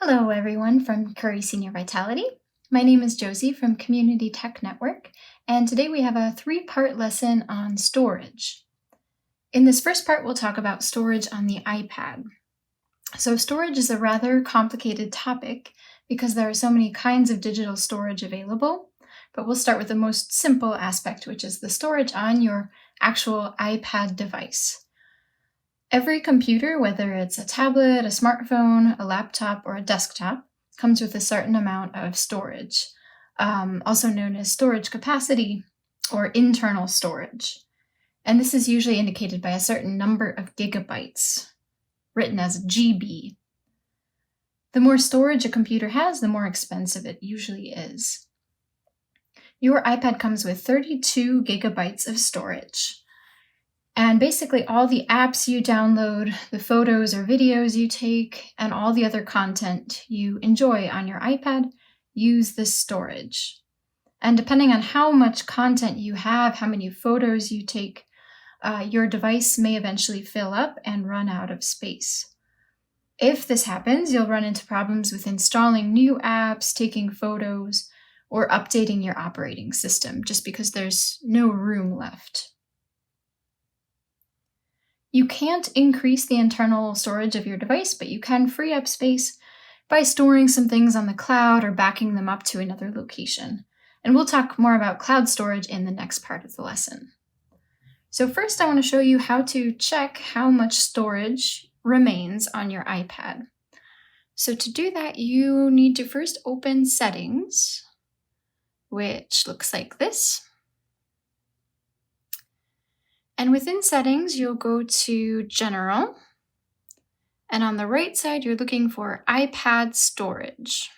Hello, everyone from Curry Senior Vitality. My name is Josie from Community Tech Network, and today we have a three-part lesson on storage. In this first part, we'll talk about storage on the iPad. So storage is a rather complicated topic because there are so many kinds of digital storage available, but we'll start with the most simple aspect, which is the storage on your actual iPad device. Every computer, whether it's a tablet, a smartphone, a laptop, or a desktop, comes with a certain amount of storage, also known as storage capacity or internal storage. And this is usually indicated by a certain number of gigabytes, written as GB. The more storage a computer has, the more expensive it usually is. Your iPad comes with 32 gigabytes of storage. And basically all the apps you download, the photos or videos you take, and all the other content you enjoy on your iPad use this storage. And depending on how much content you have, how many photos you take, your device may eventually fill up and run out of space. If this happens, you'll run into problems with installing new apps, taking photos, or updating your operating system just because there's no room left. You can't increase the internal storage of your device, but you can free up space by storing some things on the cloud or backing them up to another location. And we'll talk more about cloud storage in the next part of the lesson. So first, I want to show you how to check how much storage remains on your iPad. So to do that, you need to first open Settings, which looks like this. And within Settings, you'll go to General. And on the right side, you're looking for iPad Storage.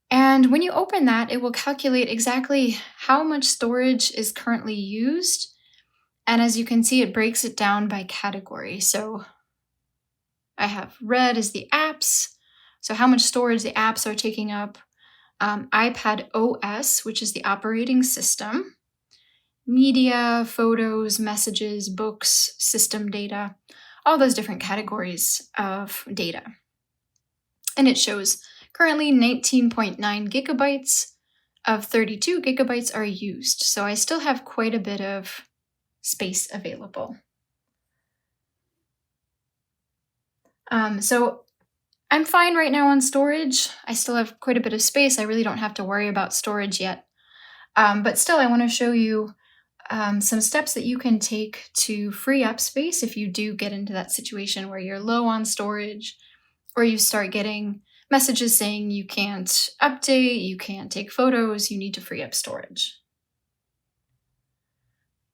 And when you open that, it will calculate exactly how much storage is currently used. And as you can see, it breaks it down by category. So I have red as the apps, so how much storage the apps are taking up. iPad OS, which is the operating system. Media, photos, messages, books, system data, all those different categories of data. And it shows currently 19.9 gigabytes of 32 gigabytes are used. So I still have quite a bit of space available. So I'm fine right now on storage. I still have quite a bit of space. I really don't have to worry about storage yet. But still, I want to show you some steps that you can take to free up space if you do get into that situation where you're low on storage or you start getting messages saying you can't update, you can't take photos, you need to free up storage.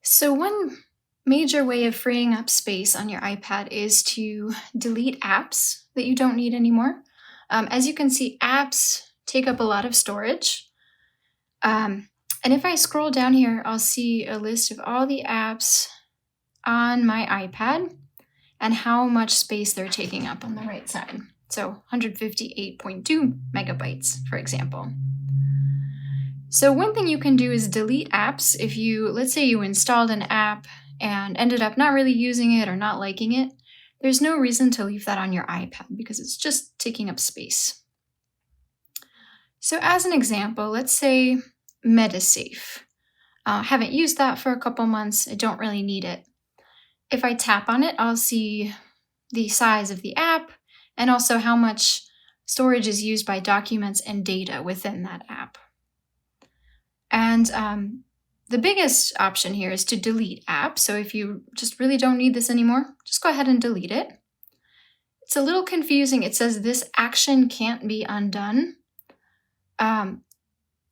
So one major way of freeing up space on your iPad is to delete apps that you don't need anymore. As you can see, apps take up a lot of storage. And if I scroll down here, I'll see a list of all the apps on my iPad and how much space they're taking up on the right side. So 158.2 megabytes, for example. So one thing you can do is delete apps. If you, let's say you installed an app and ended up not really using it or not liking it, there's no reason to leave that on your iPad because it's just taking up space. So as an example, let's say MediSafe. Haven't used that for a couple months. I don't really need it. If I tap on it, I'll see the size of the app and also how much storage is used by documents and data within that app. And the biggest option here is to delete apps. So if you just really don't need this anymore, just go ahead and delete it. It's a little confusing. It says this action can't be undone.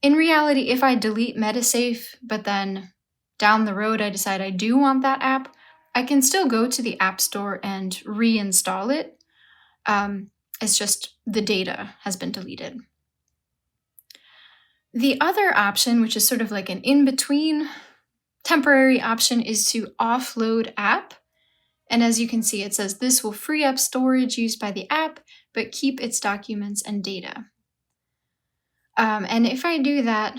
In reality, if I delete MediSafe, but then down the road I decide I do want that app, I can still go to the App Store and reinstall it. It's just the data has been deleted. The other option, which is sort of like an in-between temporary option, is to offload app. And as you can see, it says this will free up storage used by the app, but keep its documents and data. And if I do that,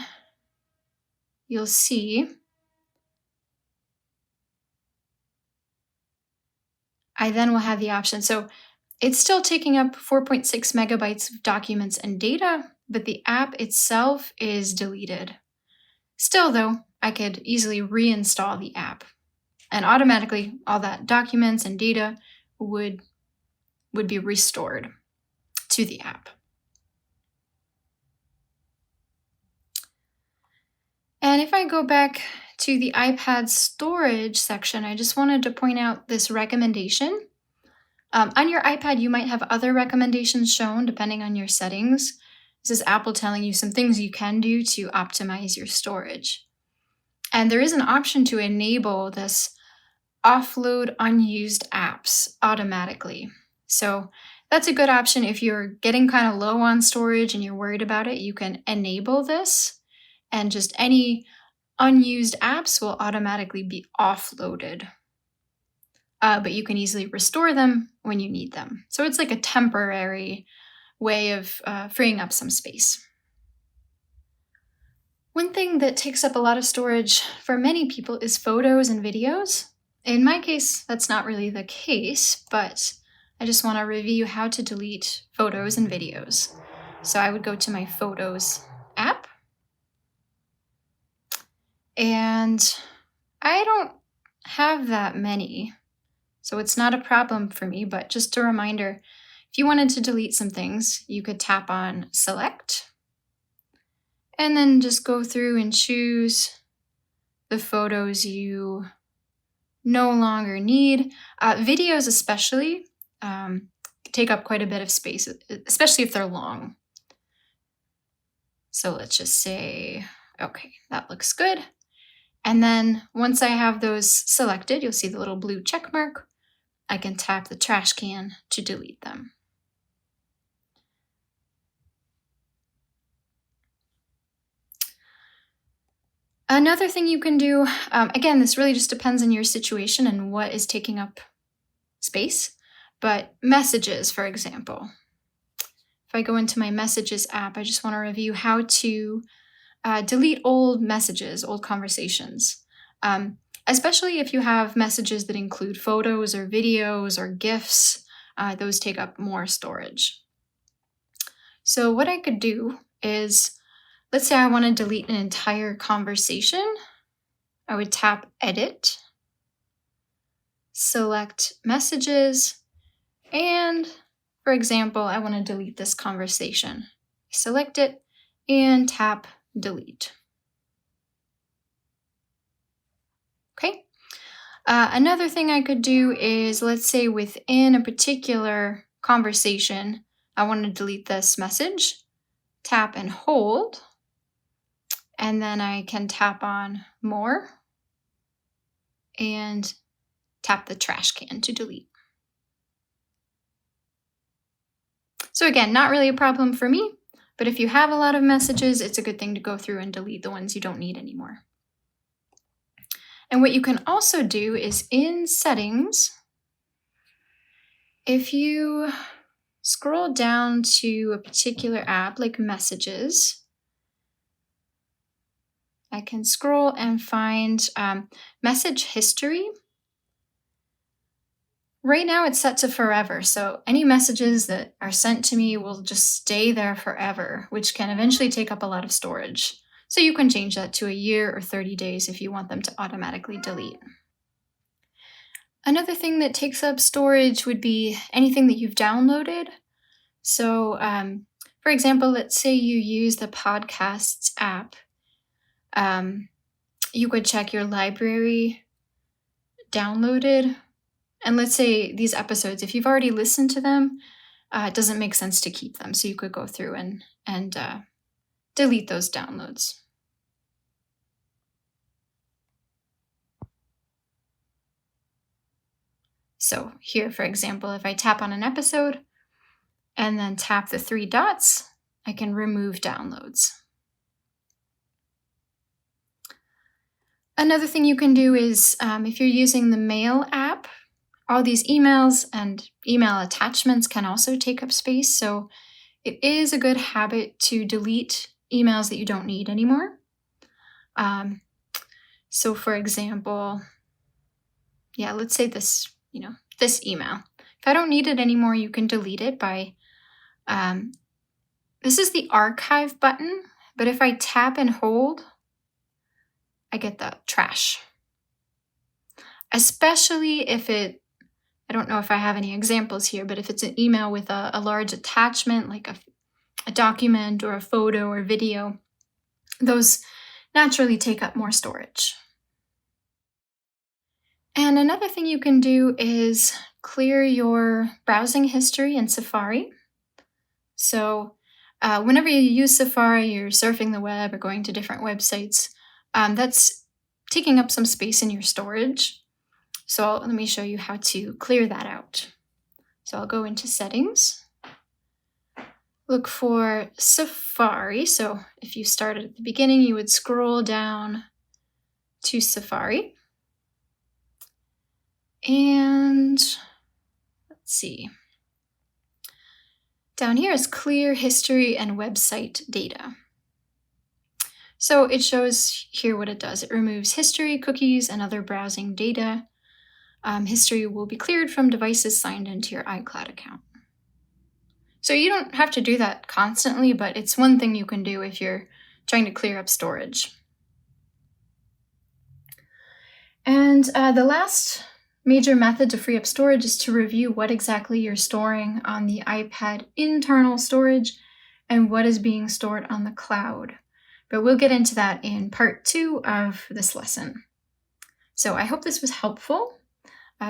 you'll see I then will have the option. So It's still taking up 4.6 megabytes of documents and data, but the app itself is deleted. Still though, I could easily reinstall the app, and automatically all that documents and data would be restored to the app. And if I go back to the iPad storage section, I just wanted to point out this recommendation. On your iPad, you might have other recommendations shown depending on your settings. This is Apple telling you some things you can do to optimize your storage. And there is an option to enable this offload unused apps automatically. So that's a good option if you're getting kind of low on storage and you're worried about it. You can enable this, and just any unused apps will automatically be offloaded. But you can easily restore them when you need them. So it's like a temporary way of freeing up some space. One thing that takes up a lot of storage for many people is photos and videos. In my case, that's not really the case, but I just want to review how to delete photos and videos. So I would go to my Photos app, and I don't have that many, so it's not a problem for me, but just a reminder, if you wanted to delete some things, you could tap on Select, and then just go through and choose the photos you no longer need. Videos especially take up quite a bit of space, especially if they're long. So let's just say, okay, that looks good. And then once I have those selected, you'll see the little blue check mark. I can tap the trash can to delete them. Another thing you can do, again, this really just depends on your situation and what is taking up space, but messages, for example. If I go into my Messages app, I just want to review how to delete old messages, old conversations. Especially if you have messages that include photos or videos or GIFs, those take up more storage. So what I could do is, let's say I want to delete an entire conversation. I would tap Edit, select Messages, and for example, I want to delete this conversation. Select it and tap Delete. Okay. Another thing I could do is, let's say within a particular conversation, I want to delete this message. Tap and hold, and then I can tap on More and tap the trash can to delete. So again, not really a problem for me, but if you have a lot of messages, it's a good thing to go through and delete the ones you don't need anymore. And what you can also do is in Settings, if you scroll down to a particular app like Messages, I can scroll and find Message History. Right now it's set to forever, so any messages that are sent to me will just stay there forever, which can eventually take up a lot of storage. So you can change that to a year or 30 days if you want them to automatically delete. Another thing that takes up storage would be anything that you've downloaded. So for example, let's say you use the Podcasts app. You could check your library downloaded. And let's say these episodes, if you've already listened to them, it doesn't make sense to keep them. So you could go through and delete those downloads. So here, for example, if I tap on an episode and then tap the 3 dots, I can remove downloads. Another thing you can do is if you're using the Mail app, all these emails and email attachments can also take up space. So it is a good habit to delete emails that you don't need anymore. So for example, let's say this email. If I don't need it anymore, you can delete it by, this is the archive button, but if I tap and hold, I get the trash. Especially if I don't know if I have any examples here, but if it's an email with a large attachment, like a document or a photo or video, those naturally take up more storage. And another thing you can do is clear your browsing history in Safari. So whenever you use Safari, you're surfing the web or going to different websites, that's taking up some space in your storage. So let me show you how to clear that out. So I'll go into Settings, look for Safari. So if you started at the beginning, you would scroll down to Safari. And let's see. Down here is Clear History and Website Data. So it shows here what it does. It removes history, cookies, and other browsing data. History will be cleared from devices signed into your iCloud account. So you don't have to do that constantly, but it's one thing you can do if you're trying to clear up storage. And the last major method to free up storage is to review what exactly you're storing on the iPad internal storage and what is being stored on the cloud. But we'll get into that in part 2 of this lesson. So I hope this was helpful.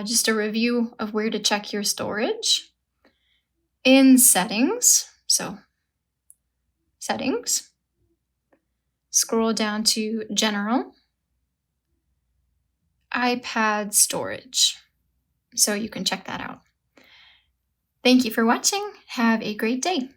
Just a review of where to check your storage. In Settings, so Settings, scroll down to General, iPad Storage. So you can check that out. Thank you for watching. Have a great day.